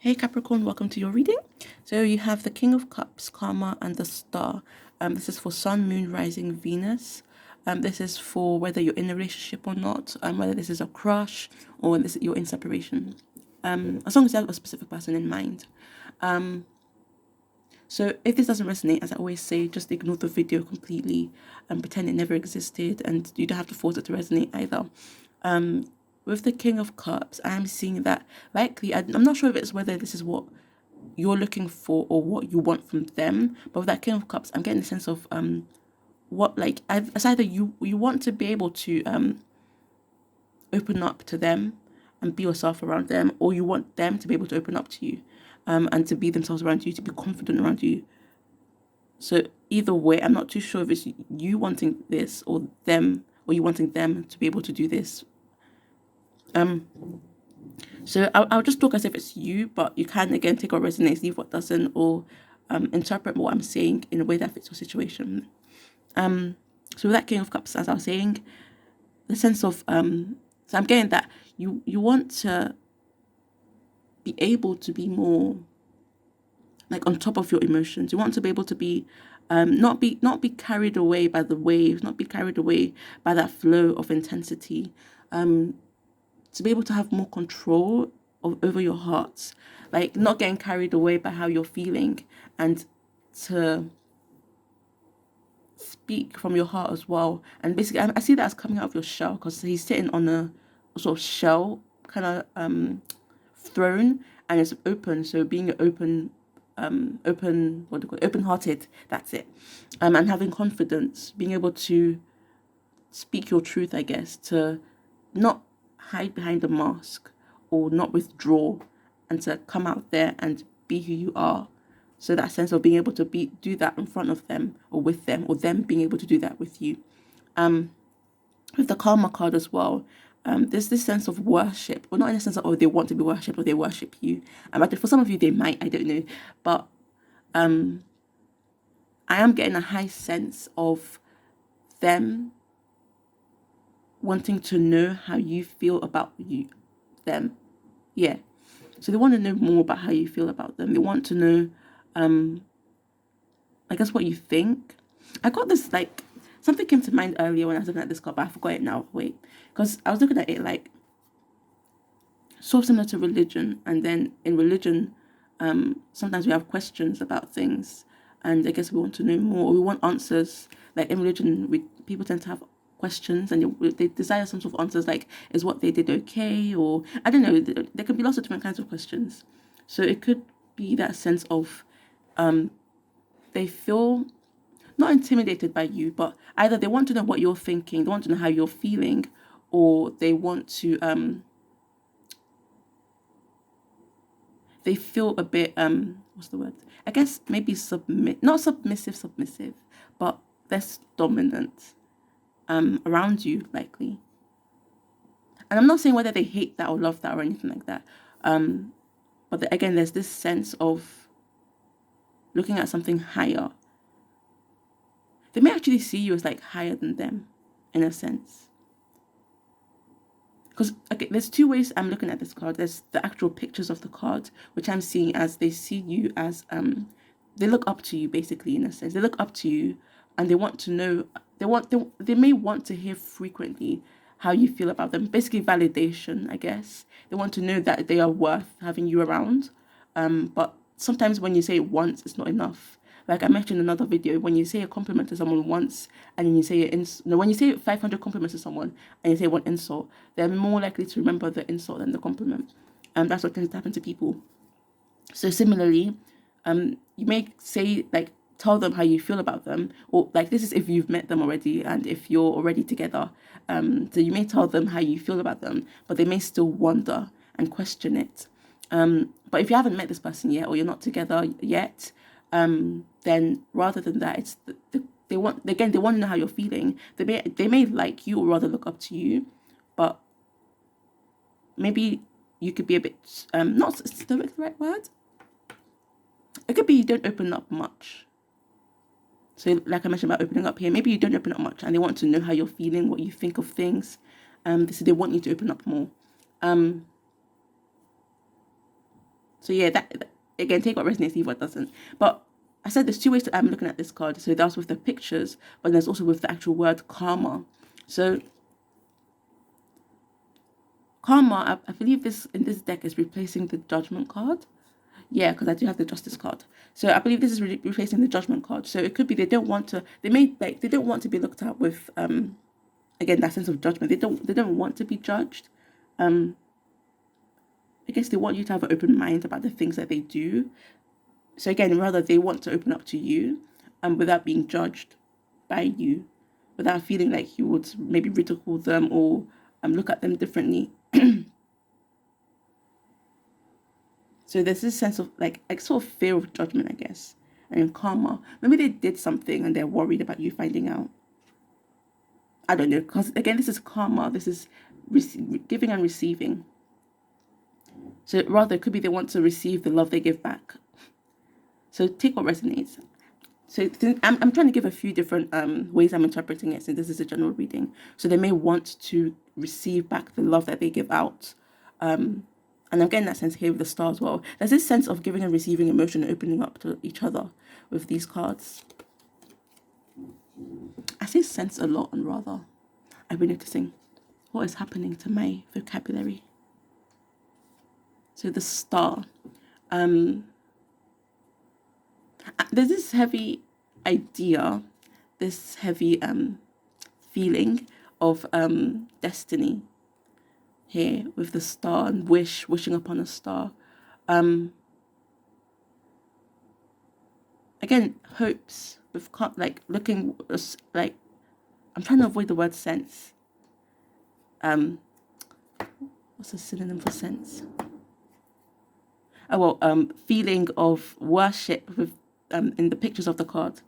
Hey Capricorn, welcome to your reading. So you have the King of Cups, Karma, and the Star. This is for Sun, Moon, Rising, Venus. This is for whether you're in a relationship or not, whether this is a crush or you're in separation. As long as you have a specific person in mind. So if this doesn't resonate, as I always say, just ignore the video completely and pretend it never existed, and you don't have to force it to resonate either. With the King of Cups, I am seeing that likely, I'm not sure if it's whether this is what you're looking for or what you want from them, but with that King of Cups, I'm getting a sense of what, like, it's either you want to be able to open up to them and be yourself around them, or you want them to be able to open up to you, and to be themselves around you, to be confident around you. So either way, I'm not too sure if it's you wanting this or them, or you wanting them to be able to do this. So I'll just talk as if it's you, but you can again take what resonates, leave what doesn't, or interpret what I'm saying in a way that fits your situation. So with that King of Cups, as I was saying, the sense of so I'm getting that you want to be able to be more like on top of your emotions. You want to be able to be not be carried away by the waves, not be carried away by that flow of intensity. To be able to have more control over your heart, like not getting carried away by how you're feeling, and to speak from your heart as well. And basically, I see that as coming out of your shell, because he's sitting on a sort of shell kind of throne, and it's open. So being open, what do you call it? Open-hearted. That's it. And having confidence, being able to speak your truth, I guess, to not hide behind a mask or not withdraw, and to come out there and be who you are. So that sense of being able to do that in front of them or with them, or them being able to do that with you. With the Karma card as well, there's this sense of worship. Well, not in the sense of, oh, they want to be worshipped or they worship you. But for some of you, they might, I don't know. But I am getting a high sense of them wanting to know how you feel about them. Yeah. So they want to know more about how you feel about them. They want to know, I guess, what you think. I got this, like, something came to mind earlier when I was looking at this card, but I forgot it now. Wait. Because I was looking at it like, so similar to religion. And then in religion, sometimes we have questions about things. And I guess we want to know more, or we want answers. Like in religion, people tend to have questions, and they desire some sort of answers, like, is what they did okay? Or, I don't know, there can be lots of different kinds of questions. So it could be that sense of they feel not intimidated by you, but either they want to know what you're thinking, they want to know how you're feeling, or they want to they feel a bit what's the word? I guess maybe not submissive, but less dominant around you, likely. And I'm not saying whether they hate that or love that or anything like that. But again, there's this sense of looking at something higher. They may actually see you as like higher than them, in a sense. Because there's two ways I'm looking at this card. There's the actual pictures of the card, which I'm seeing as they see you as they look up to you, basically, in a sense. They look up to you, and they want to know. They may want to hear frequently how you feel about them. Basically, validation, I guess. They want to know that they are worth having you around. But sometimes when you say it once, it's not enough. Like I mentioned in another video, when you say a compliment to someone once, and then you say when you say 500 compliments to someone and you say one insult, they're more likely to remember the insult than the compliment. And that's what tends to happen to people. So similarly, you may say, like, tell them how you feel about them, or like, this is if you've met them already and if you're already together. So you may tell them how you feel about them, but they may still wonder and question it. But if you haven't met this person yet, or you're not together yet, then rather than that, it's they want to know how you're feeling. They may like you or rather look up to you, but maybe you could be a bit not stoic, the right word. It could be you don't open up much. So like I mentioned about opening up here, maybe you don't open up much, and they want to know how you're feeling, what you think of things. So they want you to open up more. So So yeah, again, take what resonates, leave what doesn't. But I said there's two ways that I'm looking at this card. So that's with the pictures, but there's also with the actual word karma. So karma, I believe this in this deck is replacing the judgment card. Yeah, because I do have the justice card. So I believe this is replacing the judgment card. So it could be they don't want to, they don't want to be looked at with again that sense of judgment. They don't want to be judged. I guess they want you to have an open mind about the things that they do. So again, rather they want to open up to you without being judged by you, without feeling like you would maybe ridicule them or look at them differently. So there's this sense of like sort of fear of judgment, I guess, and karma. Maybe they did something and they're worried about you finding out. I don't know, because again, this is karma. This is giving and receiving. So rather, it could be they want to receive the love they give back. So take what resonates. So I'm trying to give a few different ways I'm interpreting it, since this is a general reading. So they may want to receive back the love that they give out. And I'm getting that sense here with the star as well. There's this sense of giving and receiving emotion, opening up to each other with these cards. I say sense a lot, and rather, I've been noticing what is happening to my vocabulary. So the star. There's this heavy idea, this heavy feeling of destiny here with the star and wishing upon a star. Again, hopes with like looking like, I'm trying to avoid the word sense. What's a synonym for sense? Oh well, feeling of worship with in the pictures of the card,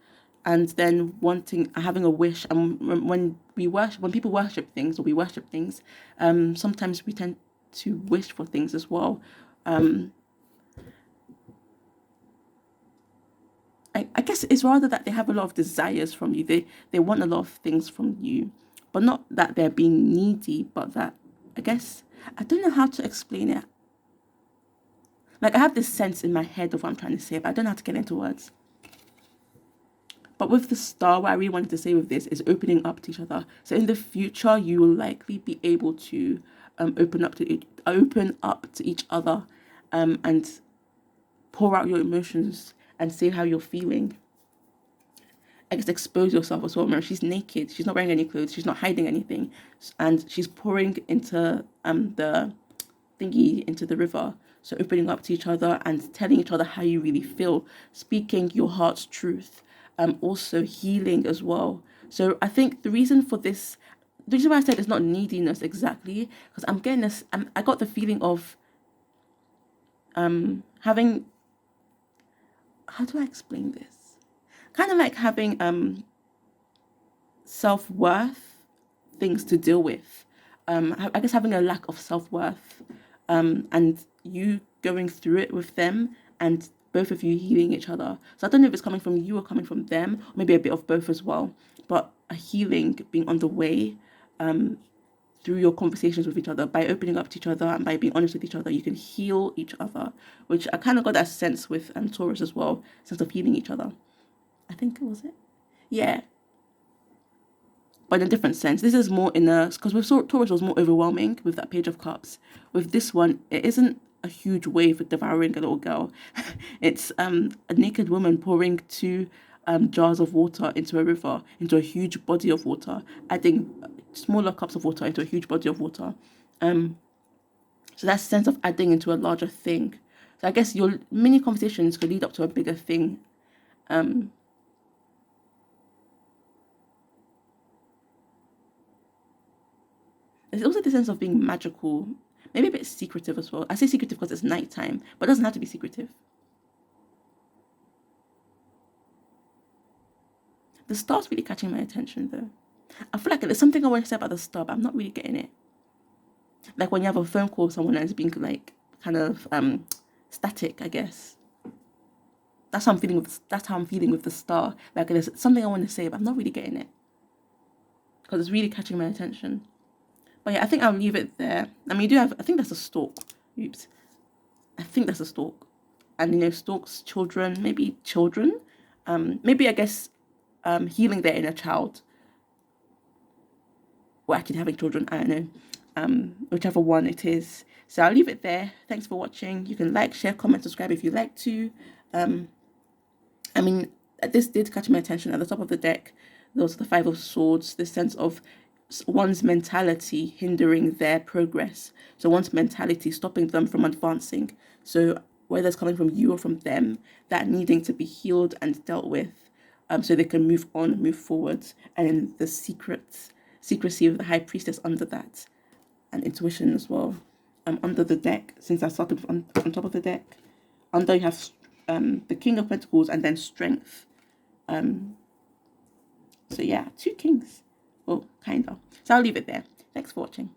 and then having a wish. And when people worship things, or we worship things, sometimes we tend to wish for things as well. I guess it's rather that they have a lot of desires from you. They want a lot of things from you, but not that they're being needy, but that, I guess, I don't know how to explain it. Like, I have this sense in my head of what I'm trying to say, but I don't know how to get into words. But with the star, what I really wanted to say with this is opening up to each other. So in the future, you will likely be able to open up to each other, and pour out your emotions and say how you're feeling. I guess expose yourself as well. Remember, she's naked. She's not wearing any clothes. She's not hiding anything, and she's pouring into the thingy, into the river. So opening up to each other and telling each other how you really feel, speaking your heart's truth, also healing as well. So I think the reason why I said it's not neediness exactly, because I'm getting this, I got the feeling of having, how do I explain this? Kind of like having self-worth things to deal with. I guess having a lack of self-worth, and you going through it with them, and both of you healing each other. So I don't know if it's coming from you or coming from them, or maybe a bit of both as well. But a healing being on the way through your conversations with each other, by opening up to each other and by being honest with each other, you can heal each other, which I kind of got that sense with Taurus as well, sense of healing each other. I think it was it. Yeah. But in a different sense. This is more because with Taurus was more overwhelming with that Page of Cups. With this one, it isn't a huge wave devouring a little girl. It's a naked woman pouring 2 jars of water into a river, into a huge body of water, adding smaller cups of water into a huge body of water. So that sense of adding into a larger thing. So I guess your mini conversations could lead up to a bigger thing. There's also the sense of being magical, maybe a bit secretive as well. I say secretive because it's nighttime, but it doesn't have to be secretive. The star's really catching my attention though. I feel like there's something I want to say about the star, but I'm not really getting it. Like when you have a phone call with someone and it's being like kind of static, I guess. That's how I'm feeling with the star. Like there's something I want to say, but I'm not really getting it. Because it's really catching my attention. But yeah, I think I'll leave it there. I mean, I think that's a stalk. Oops. I think that's a stalk. and, stalks children, maybe children, maybe, I guess, healing their inner child, or actually having children, I don't know, whichever one it is. So I'll leave it there. Thanks for watching. You can like, share, comment, subscribe if you like to. I mean, this did catch my attention. At the top of the deck, there was the Five of Swords, this sense of one's mentality hindering their progress. So one's mentality stopping them from advancing. So whether it's coming from you or from them, that needing to be healed and dealt with, so they can move on, move forward. And in the secrecy of the High Priestess under that, and intuition as well. Under the deck, since I started on top of the deck, under you have the King of Pentacles and then Strength. So yeah, 2 kings. Well, kind of. So I'll leave it there. Thanks for watching.